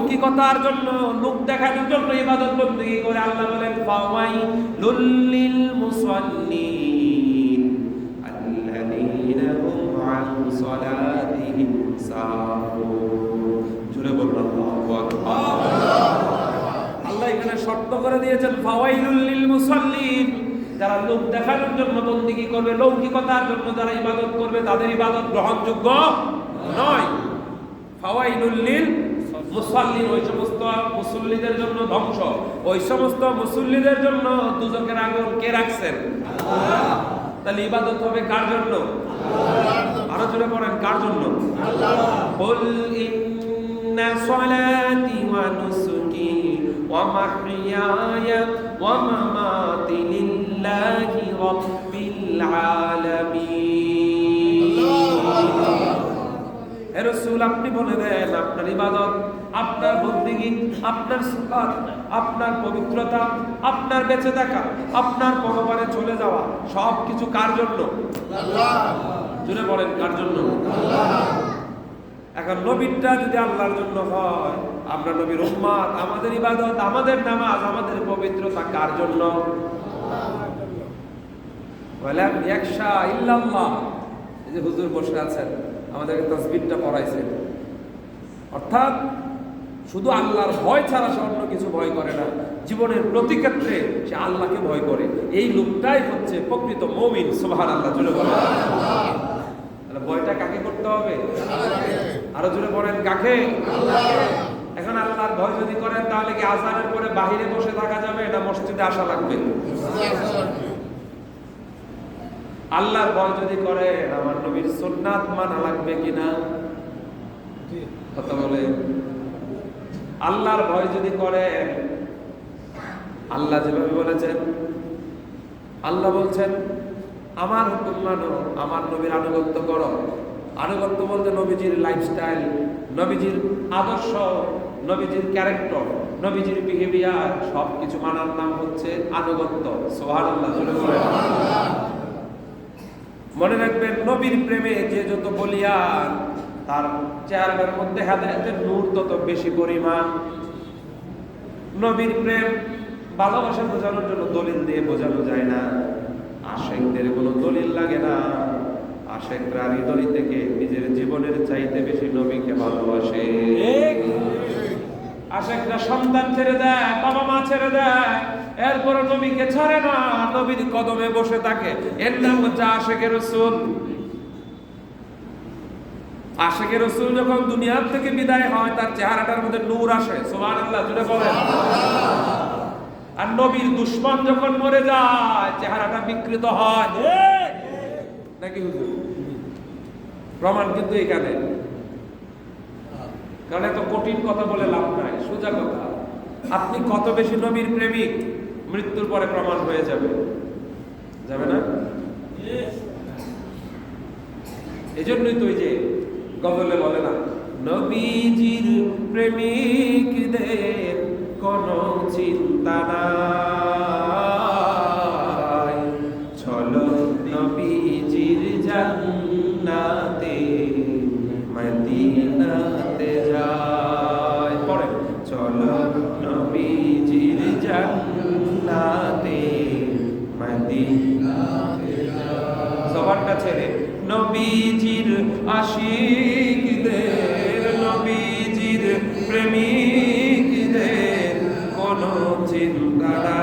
লৌকিকতার জন্য, লোক দেখানোর জন্য ইবাদত বন্দেগী করে। আল্লাহ বলেন ফাওয়াইলুল লিল মুসাল্লিন আল্লাযীনা হুম আন সালাতিহিম সাহুন। জোরে বলুন আল্লাহু আকবার। আল্লাহ এখানে শর্ত করে দিয়েছেন ফাওয়াইলুল লিল মুসাল্লিন, যারা লোক দেখানোর জন্য বন্দেগী করবে, লৌকিকতার জন্য যারা ইবাদত করবে, তাদের ইবাদত গ্রহণযোগ্য নয়। ফাওয়াইলুল লিল মুসাল্লিন, ওই সমস্ত মুসল্লিদের জন্য ধ্বংস, ওই সমস্ত মুসল্লিদের জন্য দুজকের আগুন কে রাখছেন? আল্লাহ। তাহলে ইবাদত হবে কার জন্য? আল্লাহ। আরো জোরে বলেন কার জন্য? আল্লাহ। কুল ইন্না সলাতি ওয়া নুসুকি ওয়া মাহইয়ায়া ওয়া মামাতি লিল্লাহি রাব্বিল আলামিন। হে রাসূল, আপনি বলে দেন আপনার ইবাদত, আপনার বন্দেগী, আপনার সালাত, আপনার পবিত্রতা, আপনার বেঁচে থাকা, আপনার পরপারে চলে যাওয়া সবকিছু কার জন্য? আল্লাহ। জোরে বলেন কার জন্য? আল্লাহ। এখন নবীটা যদি আল্লাহর জন্য হয়, আমরা নবীর উম্মত, আমাদের ইবাদত, আমাদের নামাজ, আমাদের পবিত্রতা কার জন্য? আল্লাহর জন্য। ওয়ালাম ইয়াখশা ইল্লাল্লাহ। এই যে হুজুর বসে আছেন, আমাদেরকে তাসবিহটা পড়াইছে, অর্থাৎ শুধু আল্লাহর ভয় ছাড়া সে অন্য কিছু ভয় করে না। জীবনের প্রতি ক্ষেত্রে সে আল্লাহকে ভয় করে। এই লোকটাই হচ্ছে প্রকৃত মুমিন। সুবহানাল্লাহ। জোরে বলেন তাহলে ভয়টা কাকে করতে হবে? আরো জোরে বলেন কাকে? আল্লাহকে। এখন আল্লাহর ভয় যদি করেন, তাহলে কি আযানের পরে বাহিরে বসে থাকা যাবে না মসজিদে আসা লাগবে? আল্লাহর ভয় যদি করে, আমার নবীর সুন্নাত মানা লাগবে কিনা? কথা বলে। আল্লাহর ভয় যদি করে, আল্লাহ যেভাবে বলেছেন, আল্লাহ বলছেন আমার হুকুম মানো, আমার নবীর আনুগত্য করো। আনুগত্য বলতে নবীজির লাইফস্টাইল, নবীজির আদর্শ, নবীজির ক্যারেক্টার, নবীজির বিহেভিয়ার সবকিছু মানার নাম হচ্ছে আনুগত্য। সুবহানাল্লাহ। জোরে বলেন। মনে রাখবেন, নবীর প্রেমে যে যত বলিয়ান, তার চেহারার মধ্যে হেদায়েতের নূর তত বেশি পরিমাণ। নবীর প্রেম ভালোবাসা বোঝানোর জন্য দলিল দিয়ে বোঝানো যায় না। আশিকদের কোনো দলিল লাগে না। আশিকরা হৃদয় থেকে নিজের জীবনের চাইতে বেশি নবীকে ভালোবাসে। আশিকরা সন্তান ছেড়ে দেয়, বাবা মা ছেড়ে দেয়, এরপরে নবীকে ছাড়ে না, নবীর কদমে বসে থাকে। এর নাম হচ্ছে আশিকে রাসূল। আশিকে রাসূল যখন দুনিয়ার থেকে বিদায় হয়, তার চেহারাটার মধ্যে নূর আসে। সুবহানাল্লাহ। জোরে বলেন। আর নবীর দুশমন যখন মরে যায়, চেহারাটা বিকৃত হয় নাকি হুজুর? প্রমাণ কিন্তু এখানে। কারণ এত কঠিন কথা বলে লাভ নাই, সোজা কথা। আপনি কত বেশি নবীর প্রেমিক, মৃত্যুর পরে প্রমাণ হয়ে যাবে, যাবে না? এজন্যই তো ওই যে গজলে বলে না, নবীজির প্রেমিকদের কোনো চিন্তা নাই, চলো নবীজির জান্নাতে মদিনাতে যাই। পরে চলো নবীজির জান্নাতে মদিনাতে যাই। সবারটা ছেড়ে নবীজির আশিকদের, নবীজির প্রেমিকদের কোনো চিন্তা নাই।